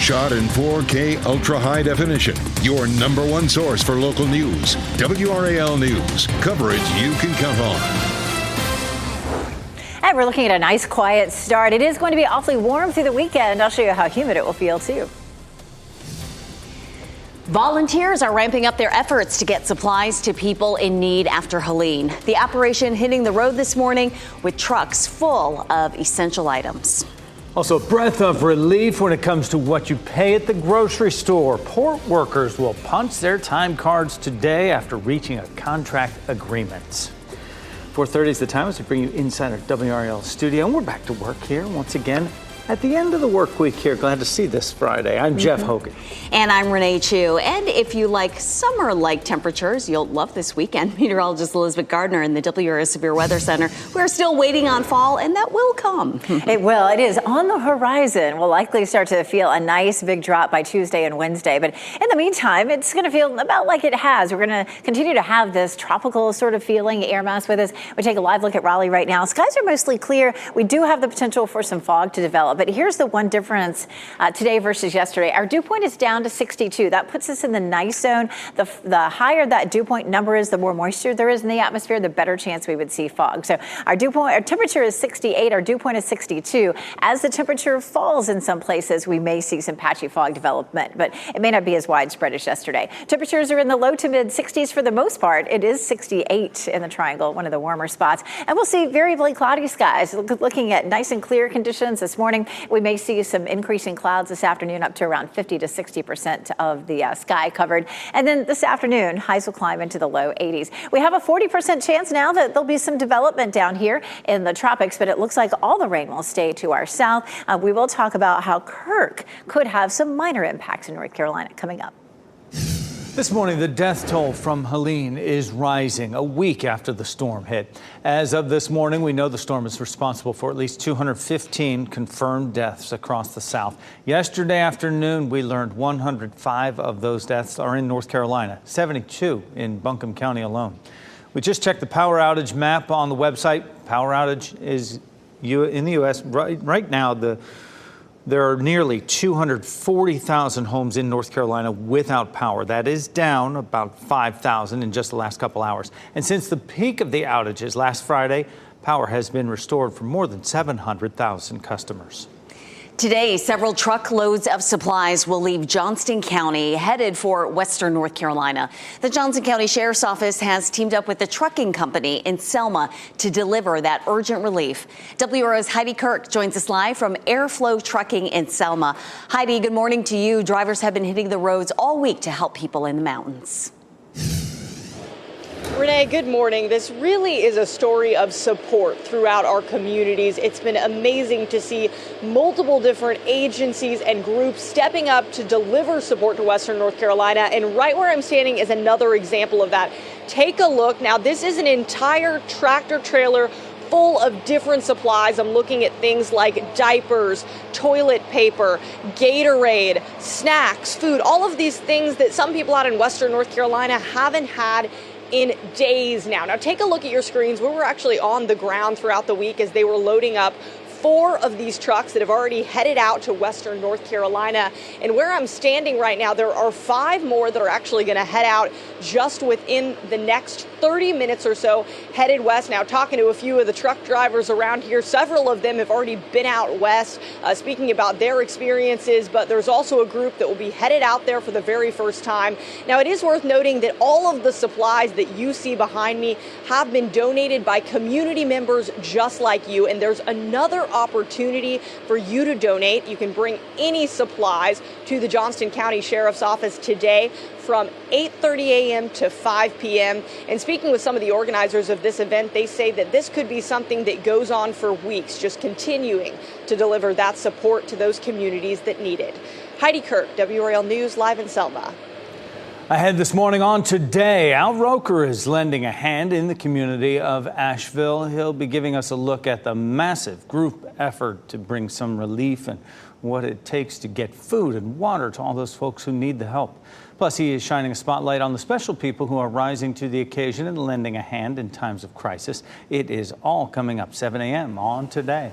shot in 4K ultra high definition. Your number one source for local news. WRAL News. Coverage you can count on. And we're looking at a nice quiet start. It is going to be awfully warm through the weekend. I'll show you how humid it will feel too. Volunteers are ramping up their efforts to get supplies to people in need after Helene. The operation hitting the road this morning with trucks full of essential items. Also, a breath of relief when it comes to what you pay at the grocery store. Port workers will punch their time cards today after reaching a contract agreement. 4:30 is the time as we bring you inside our WRAL studio, and we're back to work here once again at the end of the work week here. Glad to see this Friday. I'm Jeff Hogan. And I'm Renee Chu. And if you like summer-like temperatures, you'll love this weekend. Meteorologist Elizabeth Gardner in the WRAL Severe Weather Center. We're still waiting on fall, and that will come. It will. It is on the horizon. We'll likely start to feel a nice big drop by Tuesday and Wednesday. But in the meantime, it's going to feel about like it has. We're going to continue to have this tropical sort of feeling air mass with us. We take a live look at Raleigh right now. Skies are mostly clear. We do have the potential for some fog to develop. But here's the one difference today versus yesterday. Our dew point is down to 62. That puts us in the nice zone. The higher that dew point number is, the more moisture there is in the atmosphere, the better chance we would see fog. So our temperature is 68. Our dew point is 62. As the temperature falls in some places, we may see some patchy fog development, but it may not be as widespread as yesterday. Temperatures are in the low to mid 60s for the most part. It is 68 in the Triangle, one of the warmer spots. And we'll see variably cloudy skies. Looking at nice and clear conditions this morning, we may see some increasing clouds this afternoon, up to around 50 to 60% of the sky covered. And then this afternoon, highs will climb into the low 80s. We have a 40% chance now that there'll be some development down here in the tropics, but it looks like all the rain will stay to our south. We will talk about how Kirk could have some minor impacts in North Carolina coming up. This morning, the death toll from Helene is rising a week after the storm hit. As of this morning, we know the storm is responsible for at least 215 confirmed deaths across the South. Yesterday afternoon, we learned 105 of those deaths are in North Carolina, 72 in Buncombe County alone. We just checked the power outage map on the website. Power outage is in the U.S. right now. There are nearly 240,000 homes in North Carolina without power. That is down about 5,000 in just the last couple hours. And since the peak of the outages last Friday, power has been restored for more than 700,000 customers. Today, several truckloads of supplies will leave Johnston County, headed for western North Carolina. The Johnston County Sheriff's Office has teamed up with the trucking company in Selma to deliver that urgent relief. WRO's Heidi Kirk joins us live from Airflow Trucking in Selma. Heidi, good morning to you. Drivers have been hitting the roads all week to help people in the mountains. Renee, good morning. This really is a story of support throughout our communities. It's been amazing to see multiple different agencies and groups stepping up to deliver support to Western North Carolina. And right where I'm standing is another example of that. Take a look. Now, this is an entire tractor trailer full of different supplies. I'm looking at things like diapers, toilet paper, Gatorade, snacks, food, all of these things that some people out in Western North Carolina haven't had in days now. Now take a look at your screens. We were actually on the ground throughout the week as they were loading up 4 of these trucks that have already headed out to Western North Carolina. And where I'm standing right now, there are 5 more that are actually going to head out just within the next 30 minutes or so, headed west. Now, talking to a few of the truck drivers around here, several of them have already been out west, speaking about their experiences, but there's also a group that will be headed out there for the very first time. Now, it is worth noting that all of the supplies that you see behind me have been donated by community members just like you, and there's another opportunity for you to donate. You can bring any supplies to the Johnston County Sheriff's Office today from 8:30 a.m. to 5 p.m. And speaking with some of the organizers of this event, they say that this could be something that goes on for weeks, just continuing to deliver that support to those communities that need it. Heidi Kirk, WRAL News, live in Selma. Ahead this morning on Today, Al Roker is lending a hand in the community of Asheville. He'll be giving us a look at the massive group effort to bring some relief and what it takes to get food and water to all those folks who need the help. Plus, he is shining a spotlight on the special people who are rising to the occasion and lending a hand in times of crisis. It is all coming up 7 a.m. on Today.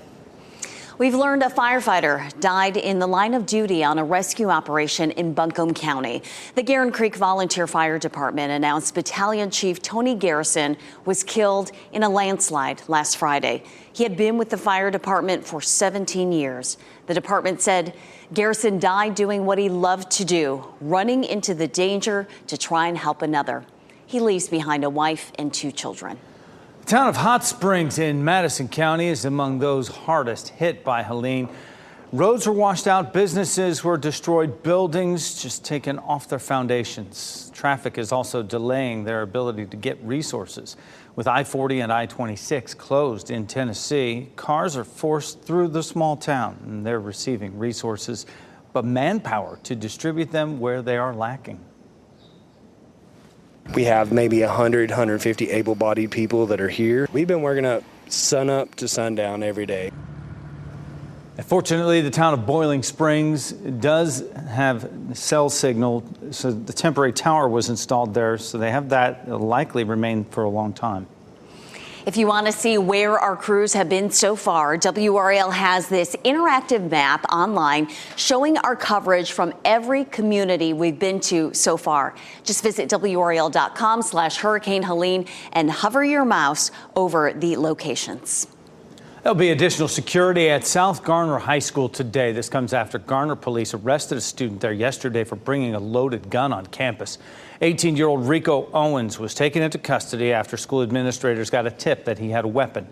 We've learned a firefighter died in the line of duty on a rescue operation in Buncombe County. The Guerin Creek Volunteer Fire Department announced Battalion Chief Tony Garrison was killed in a landslide last Friday. He had been with the fire department for 17 years. The department said Garrison died doing what he loved to do, running into the danger to try and help another. He leaves behind a wife and 2 children. The town of Hot Springs in Madison County is among those hardest hit by Helene. Roads were washed out, businesses were destroyed, buildings just taken off their foundations. Traffic is also delaying their ability to get resources. With I-40 and I-26 closed in Tennessee, cars are forced through the small town, and they're receiving resources, but manpower to distribute them where they are lacking. We have maybe 100, 150 able-bodied people that are here. We've been working up to sundown every day. Fortunately, the town of Boiling Springs does have cell signal, so the temporary tower was installed there, so they have that. It'll likely remain for a long time. If you want to see where our crews have been so far, WRAL has this interactive map online showing our coverage from every community we've been to so far. Just visit WRAL.com/Hurricane Helene and hover your mouse over the locations. There'll be additional security at South Garner High School today. This comes after Garner police arrested a student there yesterday for bringing a loaded gun on campus. 18-year-old Rico Owens was taken into custody after school administrators got a tip that he had a weapon.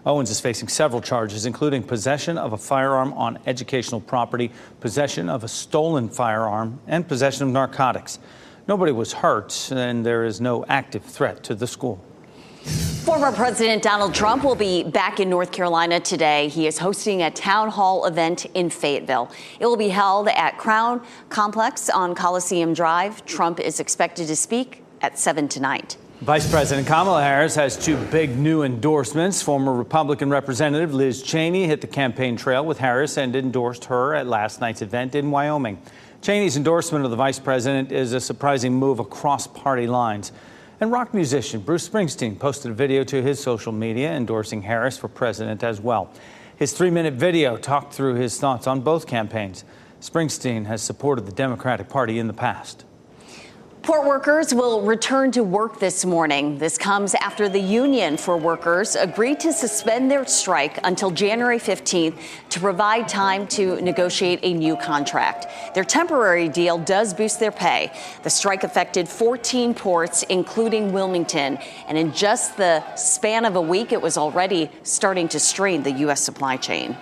Owens is facing several charges, including possession of a firearm on educational property, possession of a stolen firearm, and possession of narcotics. Nobody was hurt, and there is no active threat to the school. Former President Donald Trump will be back in North Carolina today. He is hosting a town hall event in Fayetteville. It will be held at Crown Complex on Coliseum Drive. Trump is expected to speak at 7 tonight. Vice President Kamala Harris has 2 big new endorsements. Former Republican Representative Liz Cheney hit the campaign trail with Harris and endorsed her at last night's event in Wyoming. Cheney's endorsement of the vice president is a surprising move across party lines. And rock musician Bruce Springsteen posted a video to his social media endorsing Harris for president as well. His 3-minute video talked through his thoughts on both campaigns. Springsteen has supported the Democratic Party in the past. Port workers will return to work this morning. This comes after the Union for Workers agreed to suspend their strike until January 15th to provide time to negotiate a new contract. Their temporary deal does boost their pay. The strike affected 14 ports, including Wilmington, and in just the span of a week, it was already starting to strain the U.S. supply chain.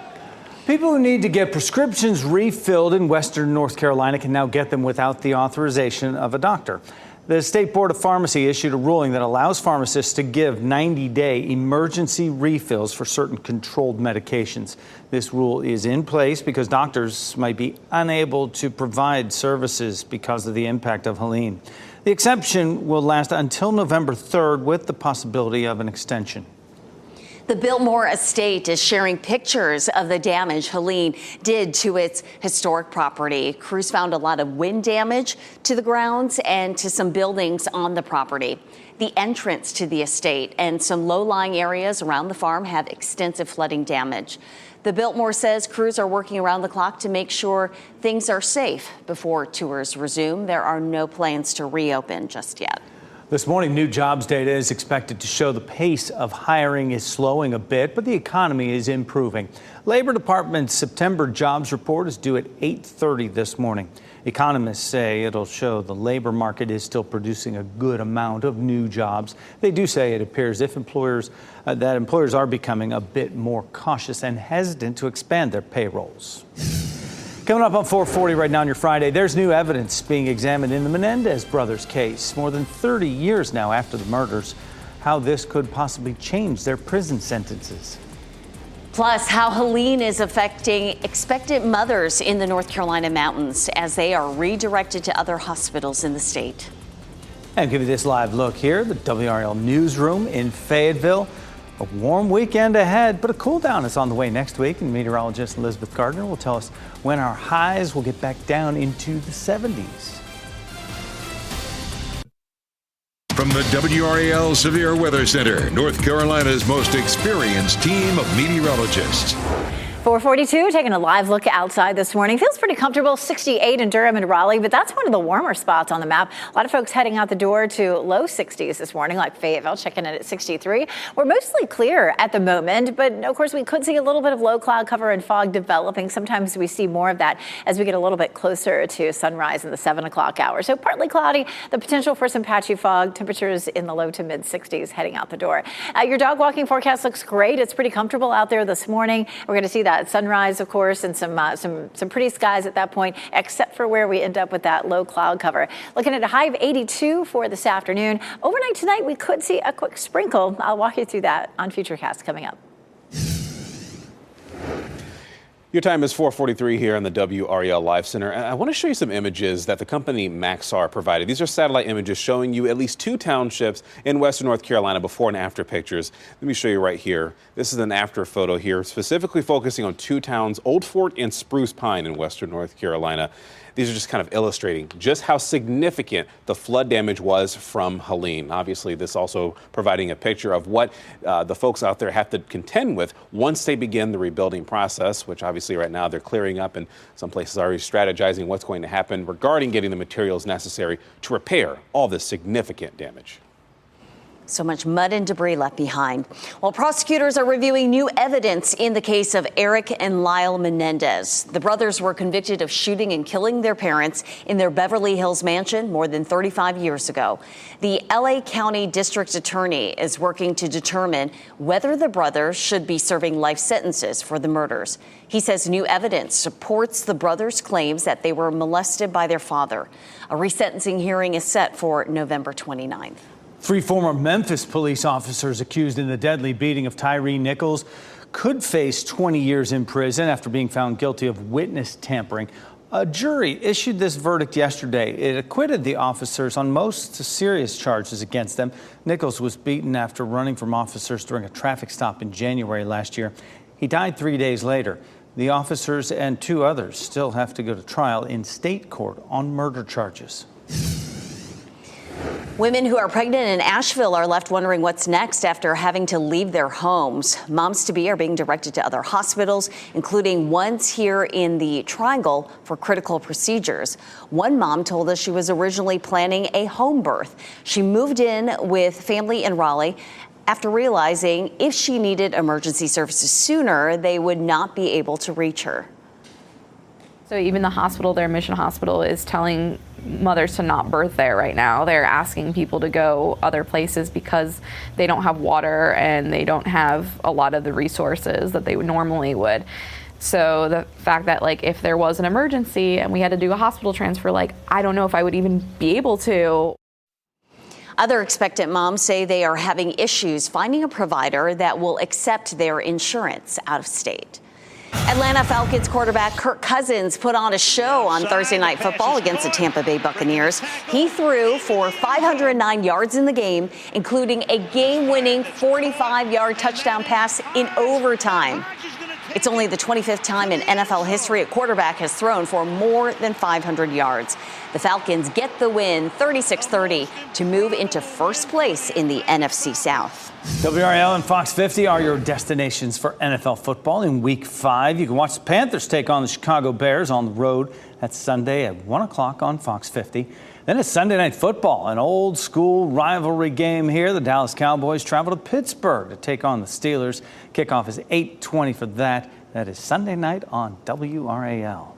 People who need to get prescriptions refilled in Western North Carolina can now get them without the authorization of a doctor. The State Board of Pharmacy issued a ruling that allows pharmacists to give 90-day emergency refills for certain controlled medications. This rule is in place because doctors might be unable to provide services because of the impact of Helene. The exception will last until November 3rd with the possibility of an extension. The Biltmore estate is sharing pictures of the damage Helene did to its historic property. Crews found a lot of wind damage to the grounds and to some buildings on the property. The entrance to the estate and some low-lying areas around the farm have extensive flooding damage. The Biltmore says crews are working around the clock to make sure things are safe before tours resume. There are no plans to reopen just yet. This morning, new jobs data is expected to show the pace of hiring is slowing a bit, but the economy is improving. Labor Department's September jobs report is due at 8:30 this morning. Economists say it'll show the labor market is still producing a good amount of new jobs. They do say it appears if employers are becoming a bit more cautious and hesitant to expand their payrolls. Coming up on 440 right now on your Friday, there's new evidence being examined in the Menendez brothers case. More than 30 years now after the murders, how this could possibly change their prison sentences. Plus, how Helene is affecting expectant mothers in the North Carolina mountains as they are redirected to other hospitals in the state. And give you this live look here, the WRAL newsroom in Fayetteville. A warm weekend ahead, but a cool down is on the way next week, and meteorologist Elizabeth Gardner will tell us when our highs will get back down into the 70s. From the WRAL Severe Weather Center, North Carolina's most experienced team of meteorologists. 442, taking a live look outside this morning. Feels pretty comfortable, 68 in Durham and Raleigh, but that's one of the warmer spots on the map. A lot of folks heading out the door to low 60s this morning, like Fayetteville, checking in at 63. We're mostly clear at the moment, but of course we could see a little bit of low cloud cover and fog developing. Sometimes we see more of that as we get a little bit closer to sunrise in the 7 o'clock hour. So partly cloudy, the potential for some patchy fog, temperatures in the low to mid 60s heading out the door. Your dog walking forecast looks great. It's pretty comfortable out there this morning. We're going to see that sunrise, of course, and some pretty skies at that point, except for where we end up with that low cloud cover. Looking at a high of 82 for this afternoon. Overnight tonight, we could see a quick sprinkle. I'll walk you through that on Futurecast coming up. Your time is 4:43 here on the WRAL Live Center. I want to show you some images that the company Maxar provided. These are satellite images showing you at least 2 townships in western North Carolina before and after pictures. Let me show you right here. This is an after photo here, specifically focusing on 2 towns, Old Fort and Spruce Pine in western North Carolina. These are just kind of illustrating just how significant the flood damage was from Helene. Obviously, this also providing a picture of what the folks out there have to contend with once they begin the rebuilding process, which obviously right now they're clearing up and some places are already strategizing what's going to happen regarding getting the materials necessary to repair all this significant damage. So much mud and debris left behind. While prosecutors are reviewing new evidence in the case of Eric and Lyle Menendez. The brothers were convicted of shooting and killing their parents in their Beverly Hills mansion more than 35 years ago. The LA County District Attorney is working to determine whether the brothers should be serving life sentences for the murders. He says new evidence supports the brothers' claims that they were molested by their father. A resentencing hearing is set for November 29th. 3 former Memphis police officers accused in the deadly beating of Tyree Nichols could face 20 years in prison after being found guilty of witness tampering. A jury issued this verdict yesterday. It acquitted the officers on most serious charges against them. Nichols was beaten after running from officers during a traffic stop in January last year. He died 3 days later. The officers and 2 others still have to go to trial in state court on murder charges. Women who are pregnant in Asheville are left wondering what's next after having to leave their homes. Moms-to-be are being directed to other hospitals, including ones here in the Triangle for critical procedures. One mom told us she was originally planning a home birth. She moved in with family in Raleigh after realizing if she needed emergency services sooner, they would not be able to reach her. So even the hospital, their Mission Hospital, is telling mothers to not birth there right now. They're asking people to go other places because they don't have water and they don't have a lot of the resources that they normally would. So the fact that, like, if there was an emergency and we had to do a hospital transfer, like, I don't know if I would even be able to. Other expectant moms say they are having issues finding a provider that will accept their insurance out of state. Atlanta Falcons quarterback Kirk Cousins put on a show on Thursday Night Football against the Tampa Bay Buccaneers. He threw for 509 yards in the game, including a game-winning 45-yard touchdown pass in overtime. It's only the 25th time in NFL history a quarterback has thrown for more than 500 yards. The Falcons get the win 36-30 to move into first place in the NFC South. WRAL and Fox 50 are your destinations for NFL football in Week 5. You can watch the Panthers take on the Chicago Bears on the road. That's Sunday at 1 o'clock on Fox 50. Then it's Sunday Night Football, an old-school rivalry game here. The Dallas Cowboys travel to Pittsburgh to take on the Steelers. Kickoff is 8:20 for that. That is Sunday night on WRAL.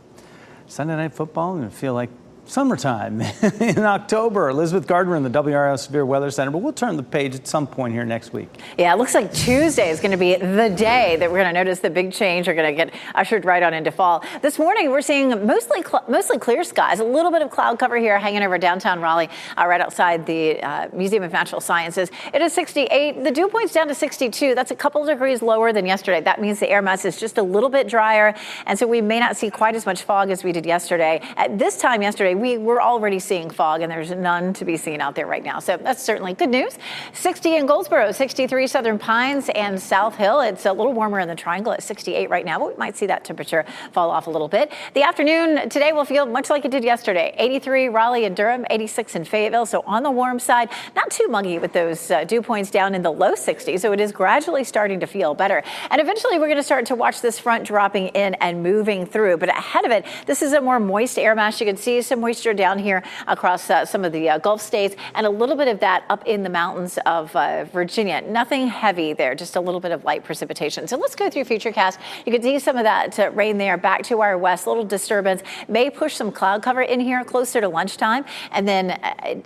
Sunday Night Football, and feel like summertime in October. Elizabeth Gardner in the WRAL Severe Weather Center, but we'll turn the page at some point here next week. Yeah, it looks like Tuesday is going to be the day that we're going to notice the big change. We're going to get ushered right on into fall. This morning, we're seeing mostly clear skies, a little bit of cloud cover here hanging over downtown Raleigh, right outside the Museum of Natural Sciences. It is 68. The dew point's down to 62. That's a couple degrees lower than yesterday. That means the air mass is just a little bit drier, and so we may not see quite as much fog as we did yesterday. At this time yesterday, We were already seeing fog, and there's none to be seen out there right now. So that's certainly good news. 60 in Goldsboro, 63 Southern Pines and South Hill. It's a little warmer in the Triangle at 68 right now, but we might see that temperature fall off a little bit. The afternoon today will feel much like it did yesterday. 83 Raleigh and Durham, 86 in Fayetteville. So on the warm side, not too muggy with those dew points down in the low 60s. So it is gradually starting to feel better. And eventually we're going to start to watch this front dropping in and moving through. But ahead of it, this is a more moist air mass. You can see some moisture down here across some of the Gulf states, and a little bit of that up in the mountains of Virginia. Nothing heavy there, just a little bit of light precipitation. So let's go through Futurecast. You can see some of that rain there back to our west. A little disturbance may push some cloud cover in here closer to lunchtime. And then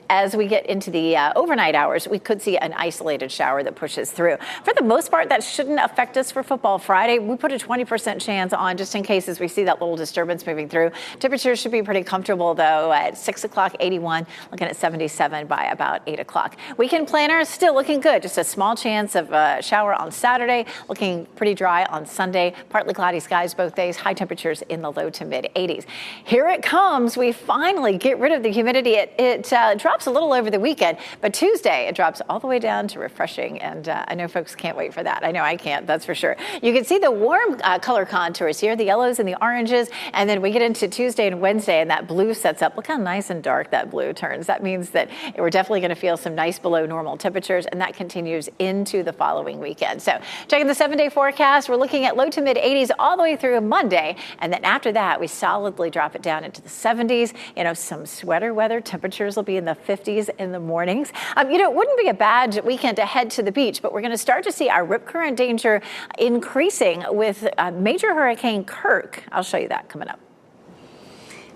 as we get into the overnight hours, we could see an isolated shower that pushes through. For the most part, that shouldn't affect us for Football Friday. We put a 20% chance on just in case as we see that little disturbance moving through. Temperatures should be pretty comfortable, though, at 6 o'clock, 81, looking at 77 by about 8 o'clock. Weekend planner still looking good. Just a small chance of a shower on Saturday, looking pretty dry on Sunday. Partly cloudy skies both days, high temperatures in the low to mid 80s. Here it comes. We finally get rid of the humidity. It drops a little over the weekend, but Tuesday it drops all the way down to refreshing. And I know folks can't wait for that. I know I can't, that's for sure. You can see the warm color contours here, the yellows and the oranges. And then we get into Tuesday and Wednesday and that blue sets up. Look how nice and dark that blue turns. That means that we're definitely going to feel some nice below normal temperatures, and that continues into the following weekend. So checking the 7-day forecast, we're looking at low to mid 80s all the way through Monday. And then after that, we solidly drop it down into the 70s. You know, some sweater weather. Temperatures will be in the 50s in the mornings. It wouldn't be a bad weekend to head to the beach, but we're going to start to see our rip current danger increasing with Major Hurricane Kirk. I'll show you that coming up.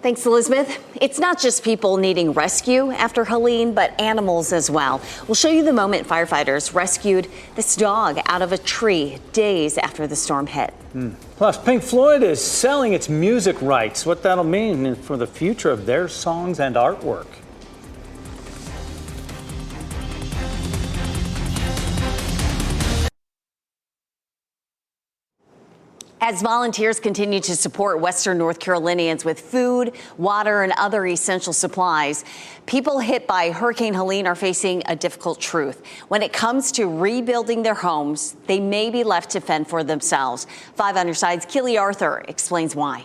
Thanks, Elizabeth. It's not just people needing rescue after Helene, but animals as well. We'll show you the moment firefighters rescued this dog out of a tree days after the storm hit. Plus, Pink Floyd is selling its music rights. What that'll mean for the future of their songs and artwork. As volunteers continue to support Western North Carolinians with food, water, and other essential supplies, people hit by Hurricane Helene are facing a difficult truth. When it comes to rebuilding their homes, they may be left to fend for themselves. 5 on your side's Keely Arthur explains why.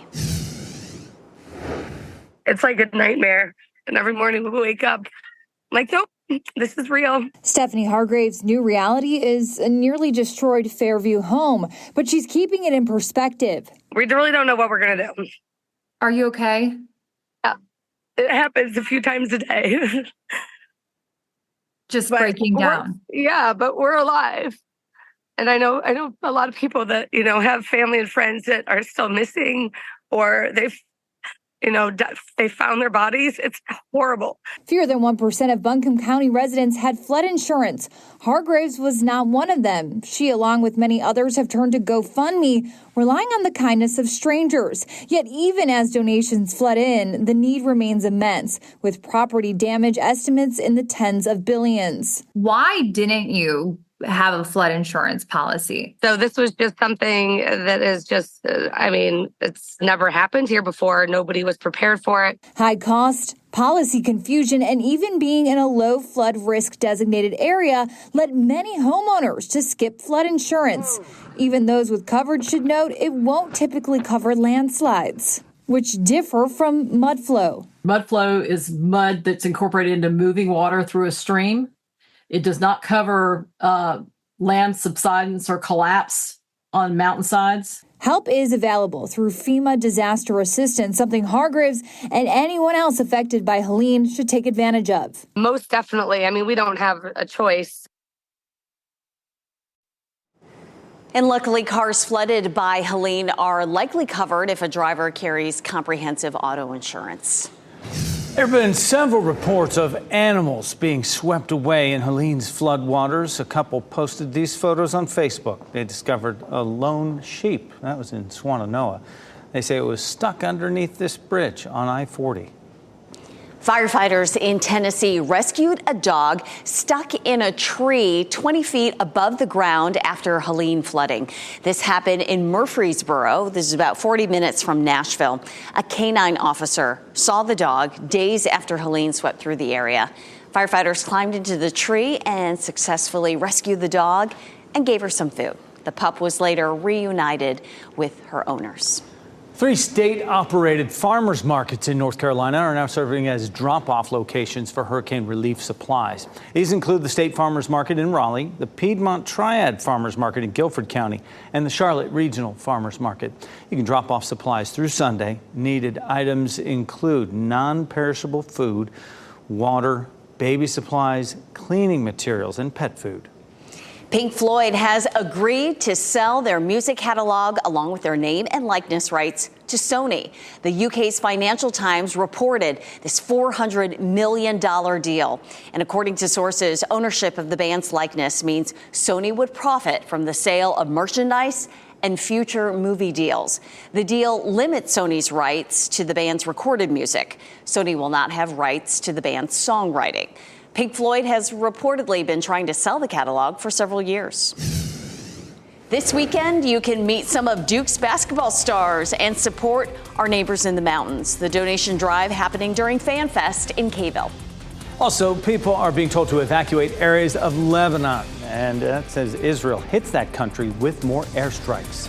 It's like a nightmare. And every morning we wake up like, nope, this is real. Stephanie Hargrave's new reality is a nearly destroyed Fairview home, but she's keeping it in perspective. We really don't know what we're going to do. Are you okay? Yeah. It happens a few times a day. Just breaking down. Yeah, but we're alive. And I know a lot of people that, have family and friends that are still missing, or they found their bodies. It's horrible. Fewer than 1% of Buncombe County residents had flood insurance. Hargraves was not one of them. She, along with many others, have turned to GoFundMe, relying on the kindness of strangers. Yet even as donations flood in, the need remains immense, with property damage estimates in the tens of billions. Why didn't you have a flood insurance policy? So this was just something that is just, it's never happened here before. Nobody was prepared for it. High cost, policy confusion, and even being in a low flood risk designated area led many homeowners to skip flood insurance. Even those with coverage should note it won't typically cover landslides, which differ from mud flow. Mud flow is mud that's incorporated into moving water through a stream. It does not cover land subsidence or collapse on mountainsides. Help is available through FEMA Disaster Assistance, something Hargraves and anyone else affected by Helene should take advantage of. Most definitely. We don't have a choice. And luckily, cars flooded by Helene are likely covered if a driver carries comprehensive auto insurance. There have been several reports of animals being swept away in Helene's floodwaters. A couple posted these photos on Facebook. They discovered a lone sheep. That was in Swannanoa. They say it was stuck underneath this bridge on I-40. Firefighters in Tennessee rescued a dog stuck in a tree 20 feet above the ground after Helene flooding. This happened in Murfreesboro. This is about 40 minutes from Nashville. A canine officer saw the dog days after Helene swept through the area. Firefighters climbed into the tree and successfully rescued the dog and gave her some food. The pup was later reunited with her owners. 3 state-operated farmers markets in North Carolina are now serving as drop-off locations for hurricane relief supplies. These include the State Farmers Market in Raleigh, the Piedmont Triad Farmers Market in Guilford County, and the Charlotte Regional Farmers Market. You can drop off supplies through Sunday. Needed items include non-perishable food, water, baby supplies, cleaning materials, and pet food. Pink Floyd has agreed to sell their music catalog along with their name and likeness rights to Sony. The UK's Financial Times reported this $400 million deal. And according to sources, ownership of the band's likeness means Sony would profit from the sale of merchandise and future movie deals. The deal limits Sony's rights to the band's recorded music. Sony will not have rights to the band's songwriting. Pink Floyd has reportedly been trying to sell the catalog for several years. This weekend, you can meet some of Duke's basketball stars and support our neighbors in the mountains. The donation drive happening during Fan Fest in Kayville. Also, people are being told to evacuate areas of Lebanon, and that says Israel hits that country with more airstrikes.